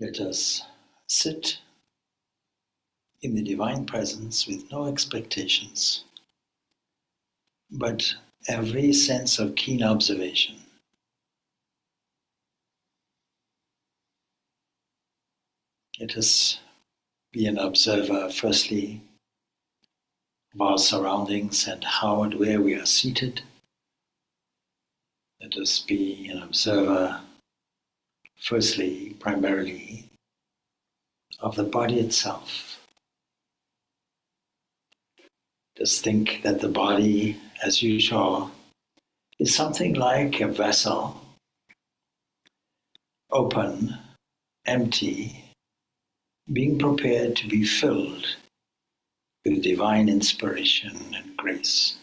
Let us sit in the divine presence with no expectations, but every sense of keen observation. Let us be an observer, firstly, of our surroundings and how and where we are seated. Let us be an observer, firstly, primarily, of the body itself. Just think that the body, as usual, is something like a vessel, open, empty, being prepared to be filled with divine inspiration and grace.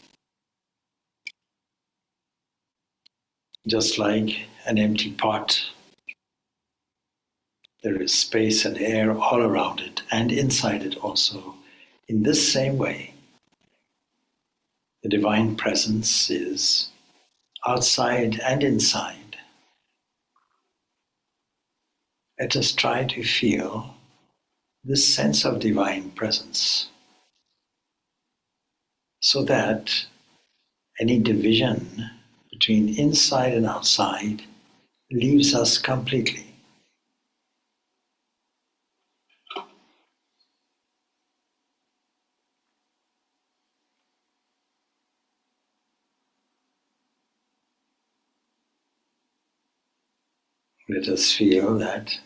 Just like an empty pot, there is space and air all around it and inside it also. In this same way, the divine presence is outside and inside. Let us try to feel this sense of divine presence so that any division between inside and outside leaves us completely. Let us feel that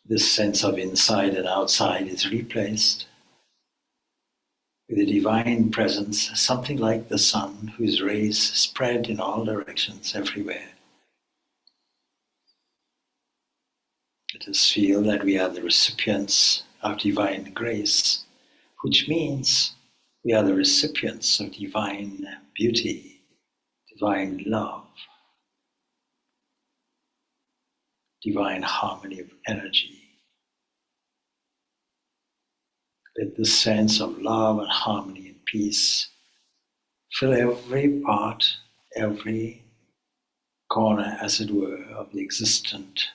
this sense of inside and outside is replaced with a divine presence, something like the sun whose rays spread in all directions everywhere. Let us feel that we are the recipients of divine grace, which means we are the recipients of divine beauty, divine love, divine harmony of energy. Let this sense of love and harmony and peace fill every part, every corner, as it were, of the existent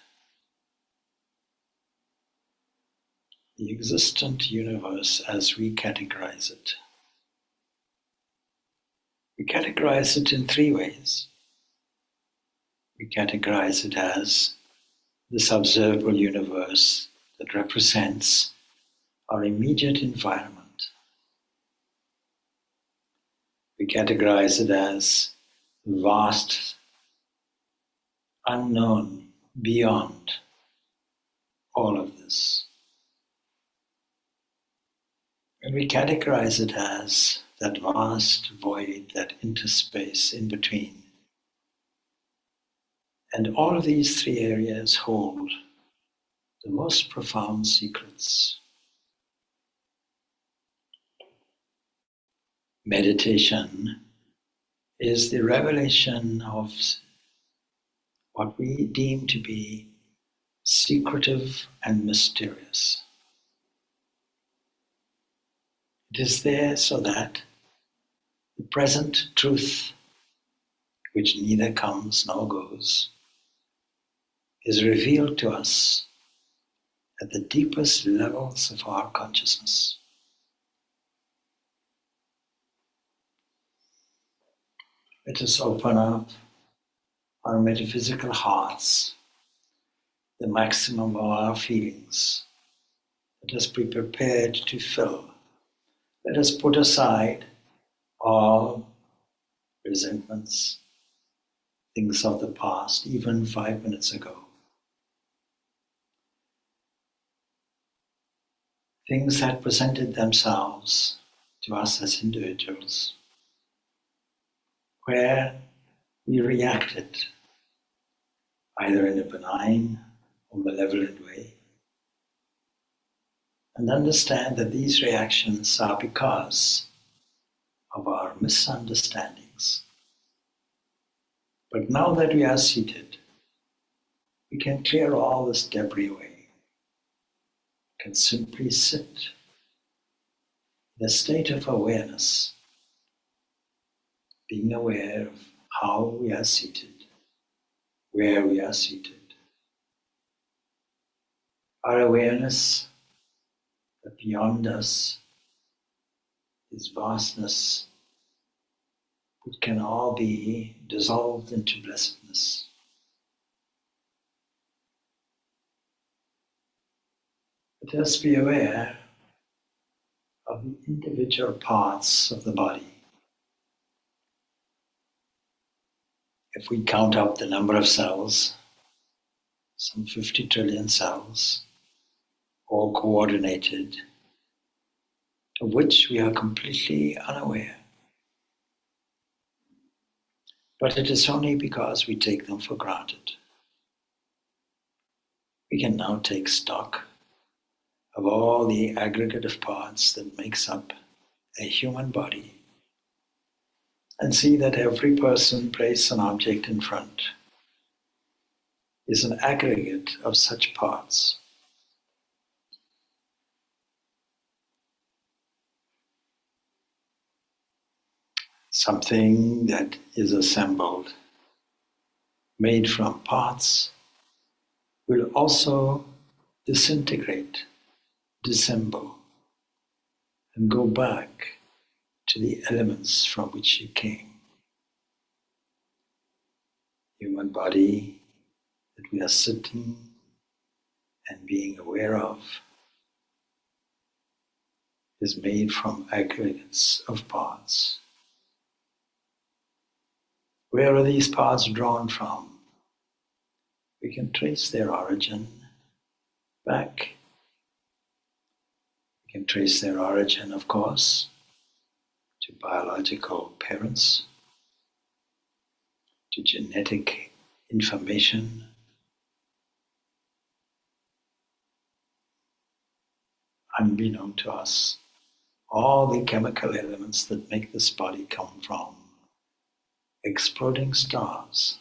universe as we categorize it. We categorize it in three ways. We categorize it as this observable universe that represents our immediate environment. We categorize it as vast, unknown, beyond all of this. And we categorize it as that vast void, that interspace in between. And all of these three areas hold the most profound secrets. Meditation is the revelation of what we deem to be secretive and mysterious. It is there so that the present truth, which neither comes nor goes, is revealed to us at the deepest levels of our consciousness. Let us open up our metaphysical hearts, the maximum of our feelings. Let us be prepared to fill. Let us put aside all resentments, things of the past, even 5 minutes ago. Things that presented themselves to us as individuals, where we reacted either in a benign or malevolent way. And understand that these reactions are because of our misunderstandings. But now that we are seated, we can clear all this debris away. We can simply sit in a state of awareness, being aware of how we are seated, where we are seated, Our awareness that beyond us is vastness, which can all be dissolved into blessedness. Let us be aware of the individual parts of the body. If we count up the number of cells, some 50 trillion cells, all coordinated, of which we are completely unaware. But it is only because we take them for granted. We can now take stock of all the aggregate of parts that makes up a human body and see that every person placed an object in front is an aggregate of such parts. Something that is assembled, made from parts, will also disintegrate, dissemble, and go back to the elements from which you came. Human body that we are sitting and being aware of is made from aggregates of parts. Where are these parts drawn from? We can trace their origin back. We can trace their origin, of course, to biological parents, to genetic information, unbeknown to us, all the chemical elements that make this body come from exploding stars.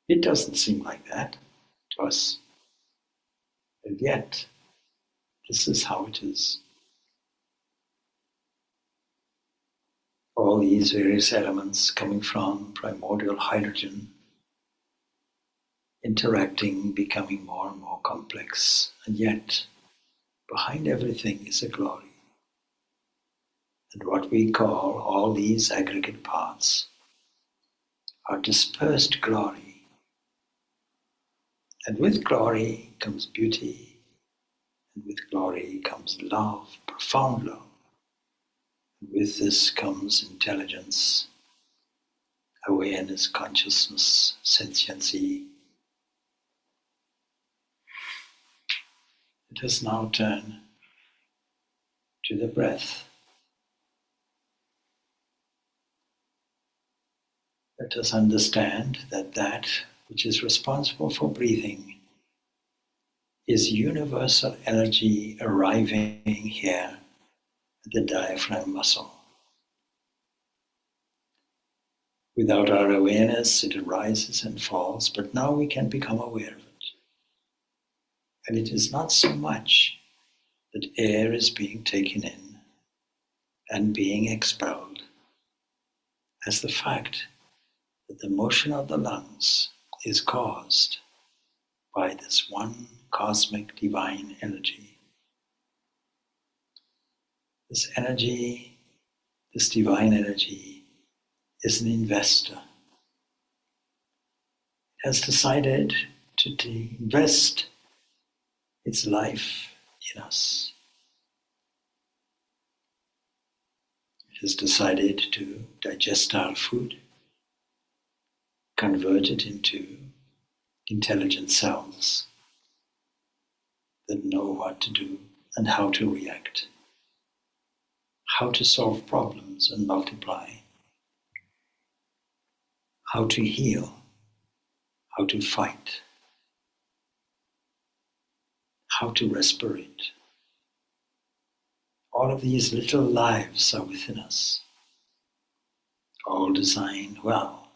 It doesn't seem like that to us, and yet this is how it is. All these various elements coming from primordial hydrogen, interacting, becoming more and more complex, and yet behind everything is a glory. And what we call all these aggregate parts are dispersed glory. And with glory comes beauty, and with glory comes love, profound love. And with this comes intelligence, awareness, consciousness, sentiency. Let us now turn to the breath. Let us understand that that which is responsible for breathing is universal energy arriving here at the diaphragm muscle. Without our awareness, it arises and falls, but now we can become aware of it. And it is not so much that air is being taken in and being expelled as the fact that the motion of the lungs is caused by this one cosmic divine energy. This energy, this divine energy, is an investor. It has decided to invest its life in us. It has decided to digest our food, convert it into intelligent cells that know what to do and how to react, how to solve problems and multiply, how to heal, how to fight, how to respirate. All of these little lives are within us, all designed well.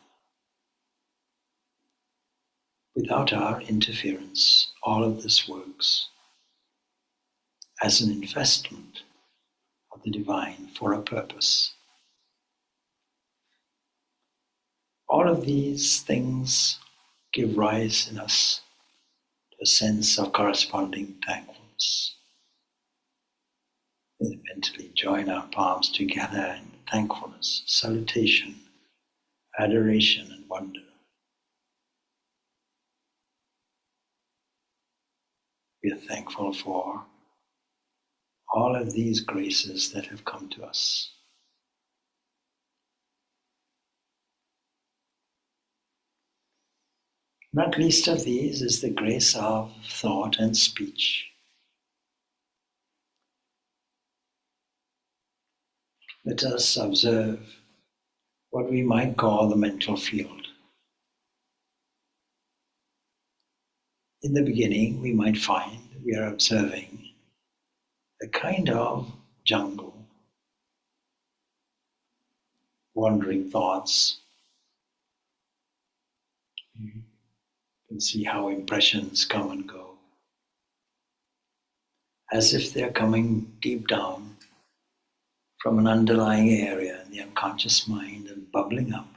Without our interference, all of this works as an investment of the divine for a purpose. All of these things give rise in us to a sense of corresponding thankfulness. We mentally join our palms together in thankfulness, salutation, adoration, and wonder. We are thankful for all of these graces that have come to us. Not least of these is the grace of thought and speech. Let us observe what we might call the mental field. In the beginning, we might find we are observing a kind of jungle, wandering thoughts. You can see how impressions come and go, as if they're coming deep down from an underlying area in the unconscious mind and bubbling up.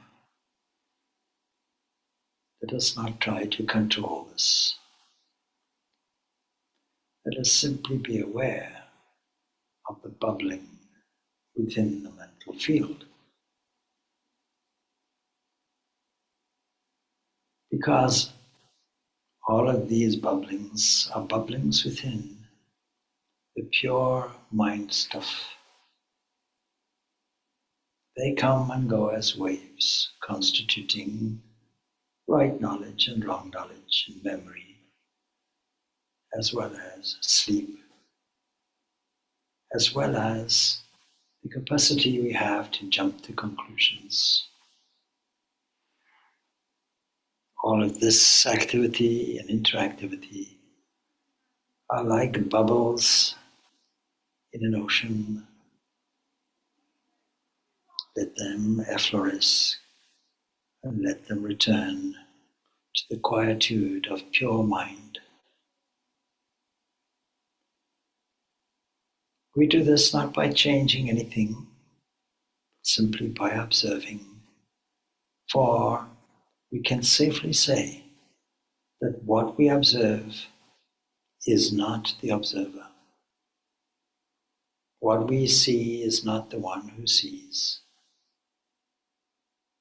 Let us not try to control this. Let us simply be aware of the bubbling within the mental field. Because all of these bubblings are bubblings within the pure mind stuff. They come and go as waves, constituting right knowledge and wrong knowledge and memory, as well as sleep, as well as the capacity we have to jump to conclusions. All of this activity and interactivity are like bubbles in an ocean. Let them effloresce and let them return to the quietude of pure mind. We do this not by changing anything, but simply by observing. For we can safely say that what we observe is not the observer. What we see is not the one who sees.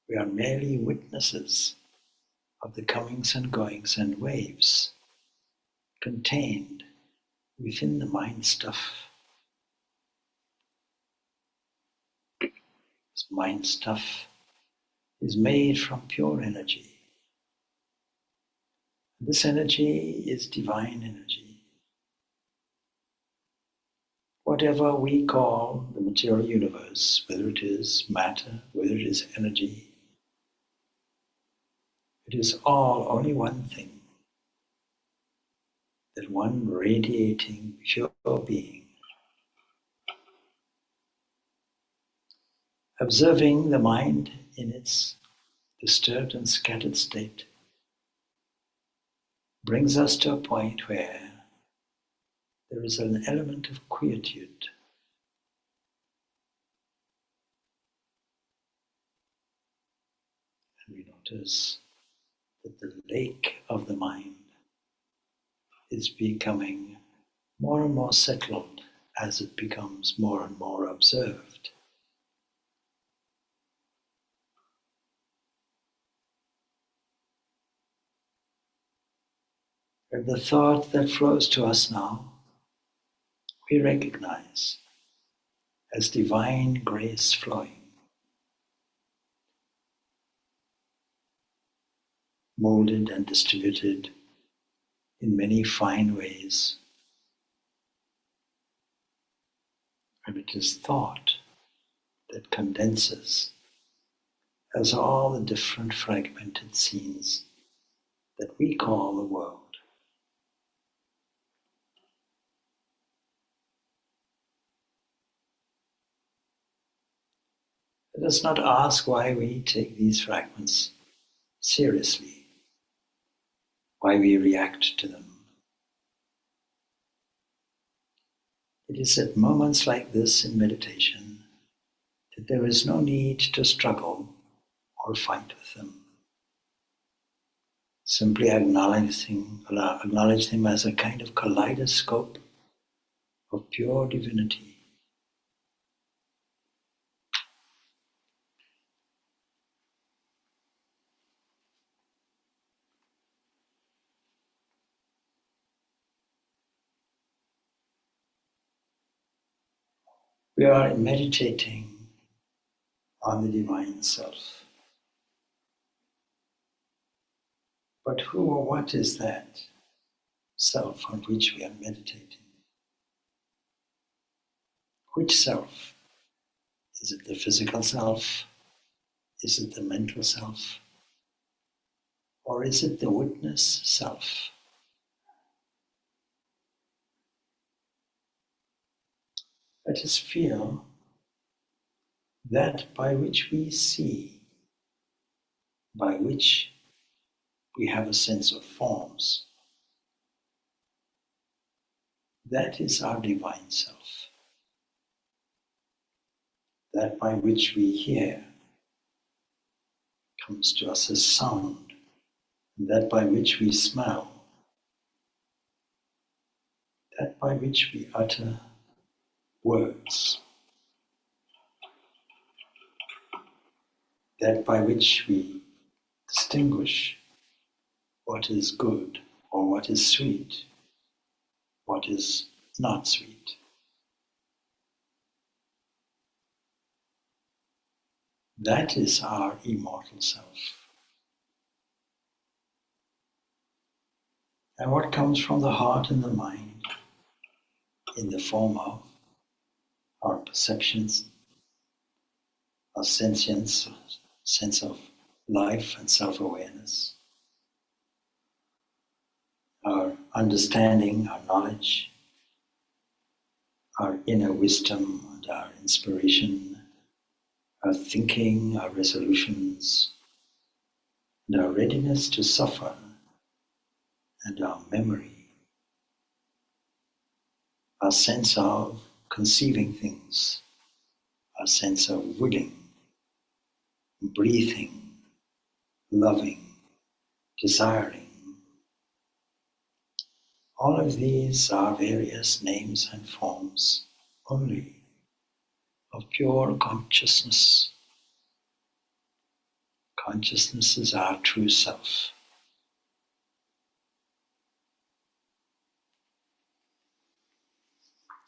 We are merely witnesses of the comings and goings and waves contained within the mind stuff. This mind stuff is made from pure energy. This energy is divine energy. Whatever we call the material universe, whether it is matter, whether it is energy, it is all only one thing, that one radiating pure being. Observing the mind in its disturbed and scattered state brings us to a point where there is an element of quietude. And we notice that the lake of the mind is becoming more and more settled as it becomes more and more observed. And the thought that flows to us now, we recognize as divine grace flowing, molded and distributed in many fine ways. And it is thought that condenses as all the different fragmented scenes that we call the world. Let us not ask why we take these fragments seriously, why we react to them. It is at moments like this in meditation that there is no need to struggle or fight with them. Simply acknowledge him as a kind of kaleidoscope of pure divinity. We are meditating on the divine self. But who or what is that self on which we are meditating? Which self? Is it the physical self? Is it the mental self? Or is it the witness self? Let us feel that by which we see, by which we have a sense of forms, that is our divine self. That by which we hear comes to us as sound, and that by which we smell, that by which we utter words, that by which we distinguish what is good or what is sweet, what is not sweet. That is our immortal self. And what comes from the heart and the mind in the form of our perceptions, our sentience, sense of life and self-awareness, our understanding, our knowledge, our inner wisdom and our inspiration, our thinking, our resolutions, and our readiness to suffer, and our memory, our sense of conceiving things, our sense of willing, breathing, loving, desiring. All of these are various names and forms only of pure consciousness. Consciousness is our true self.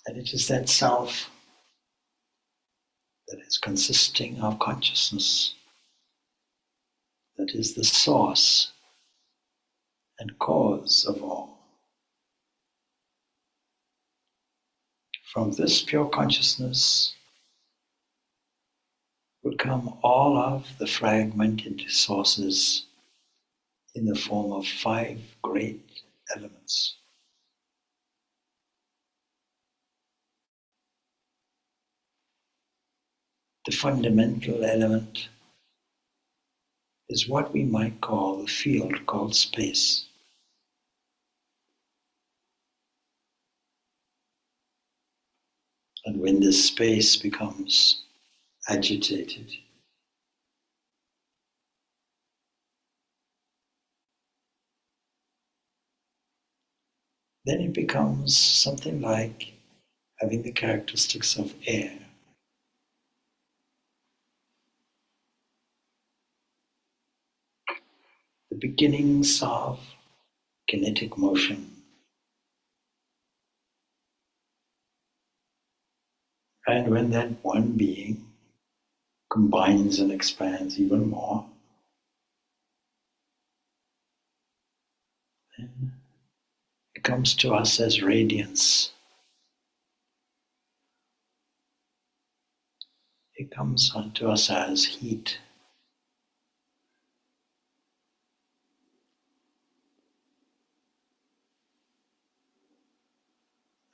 And it is that self that is consisting of consciousness that is the source and cause of all. From this pure consciousness would come all of the fragmented sources in the form of 5 great elements. The fundamental element is what we might call the field called space. And when this space becomes agitated, then it becomes something like having the characteristics of air. The beginnings of kinetic motion. And when that one being combines and expands even more, then it comes to us as radiance. It comes onto us as heat.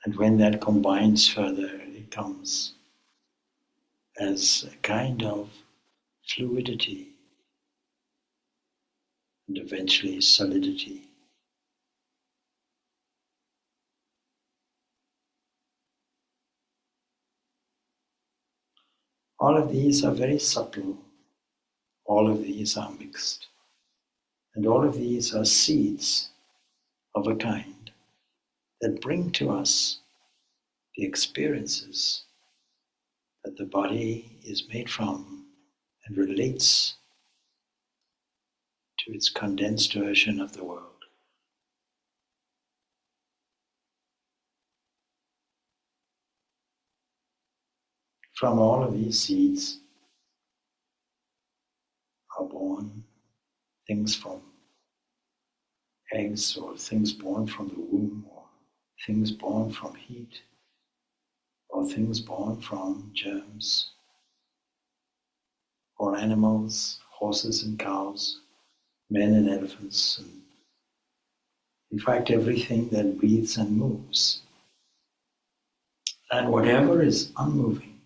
And when that combines further, it comes as a kind of fluidity and eventually solidity. All of these are very subtle. All of these are mixed. And all of these are seeds of a kind that bring to us the experiences that the body is made from and relates to its condensed version of the world. From all of these seeds are born things from eggs, or things born from the womb, or things born from heat, or things born from germs, or animals, horses and cows, men and elephants, and in fact everything that breathes and moves. And whatever is unmoving,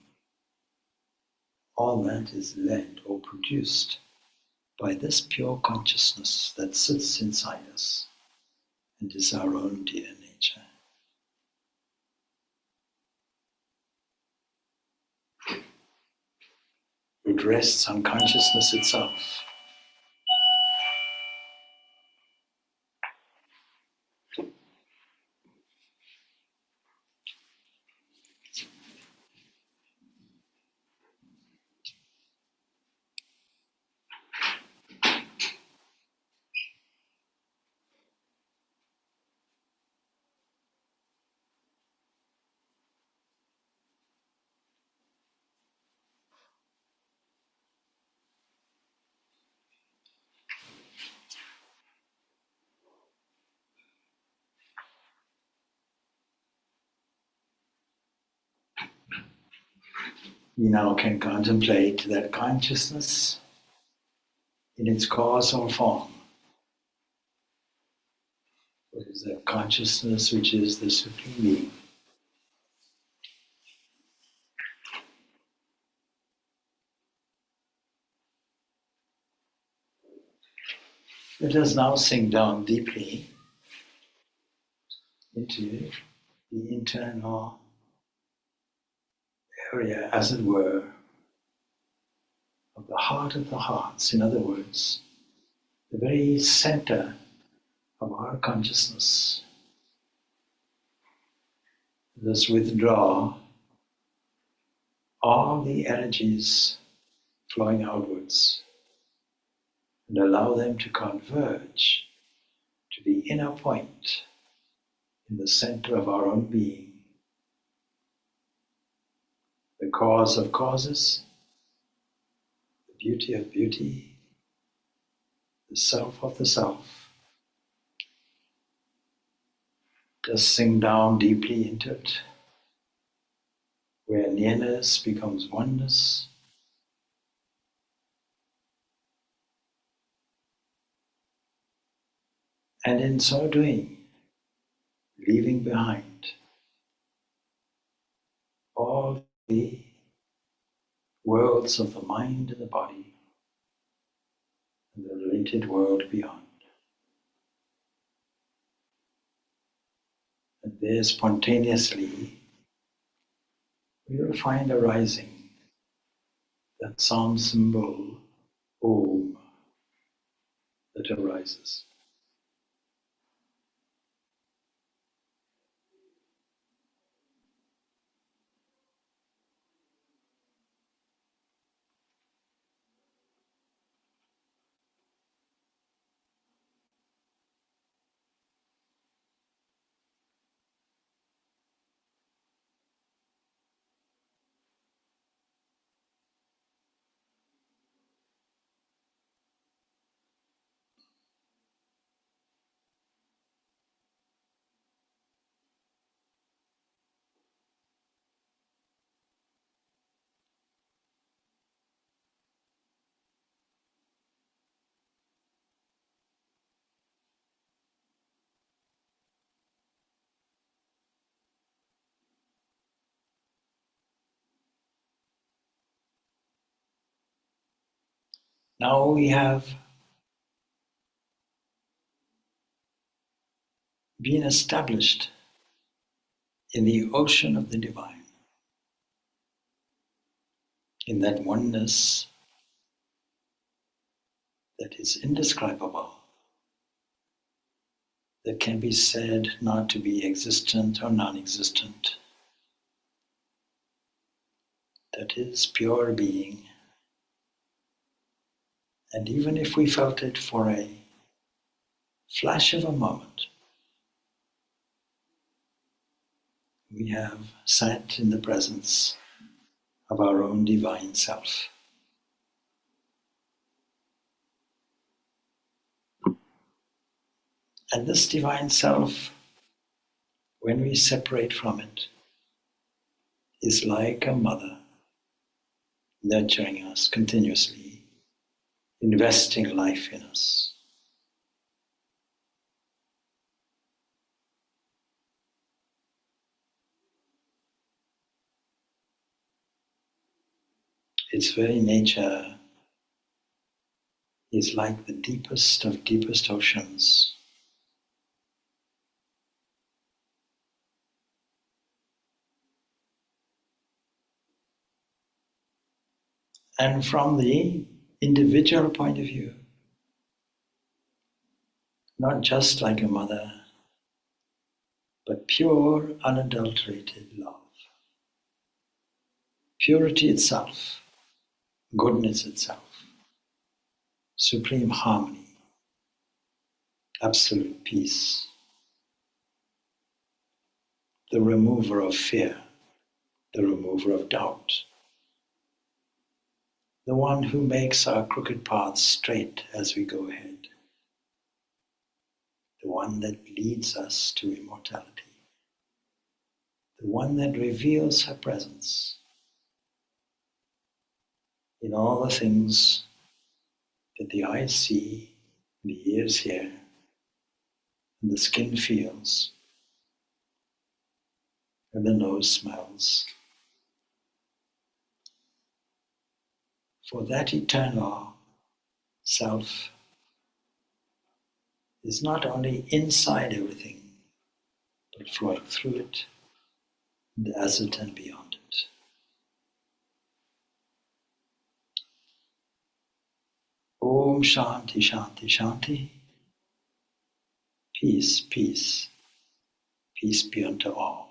all that is led or produced by this pure consciousness that sits inside us and is our own dear nature. It rests on consciousness itself. We now can contemplate that consciousness in its causal form. What is that consciousness which is the Supreme Being? Let us now sink down deeply into the internal area, as it were, of the heart of the hearts. In other words, the very center of our consciousness. Let us withdraw all the energies flowing outwards and allow them to converge to the inner point in the center of our own being, the cause of causes, the beauty of beauty, the self of the self. Just sink down deeply into it, where nearness becomes oneness, and in so doing, leaving behind all the worlds of the mind and the body and the related world beyond. And there spontaneously we will find arising that sound symbol Om that arises. Now we have been established in the ocean of the divine, in that oneness that is indescribable, that can be said not to be existent or non-existent, that is pure being. And even if we felt it for a flash of a moment, we have sat in the presence of our own divine self. And this divine self, when we separate from it, is like a mother nurturing us continuously, investing life in us. Its very nature is like the deepest of deepest oceans. And from the individual point of view, not just like a mother, but pure, unadulterated love. Purity itself, goodness itself, supreme harmony, absolute peace, the remover of fear, the remover of doubt, the one who makes our crooked paths straight as we go ahead, the one that leads us to immortality, the one that reveals her presence in all the things that the eyes see, the ears hear, and the skin feels, and the nose smells. For that eternal self is not only inside everything, but flowing through it, and as it and beyond it. Om Shanti Shanti Shanti. Peace, peace, peace be unto all.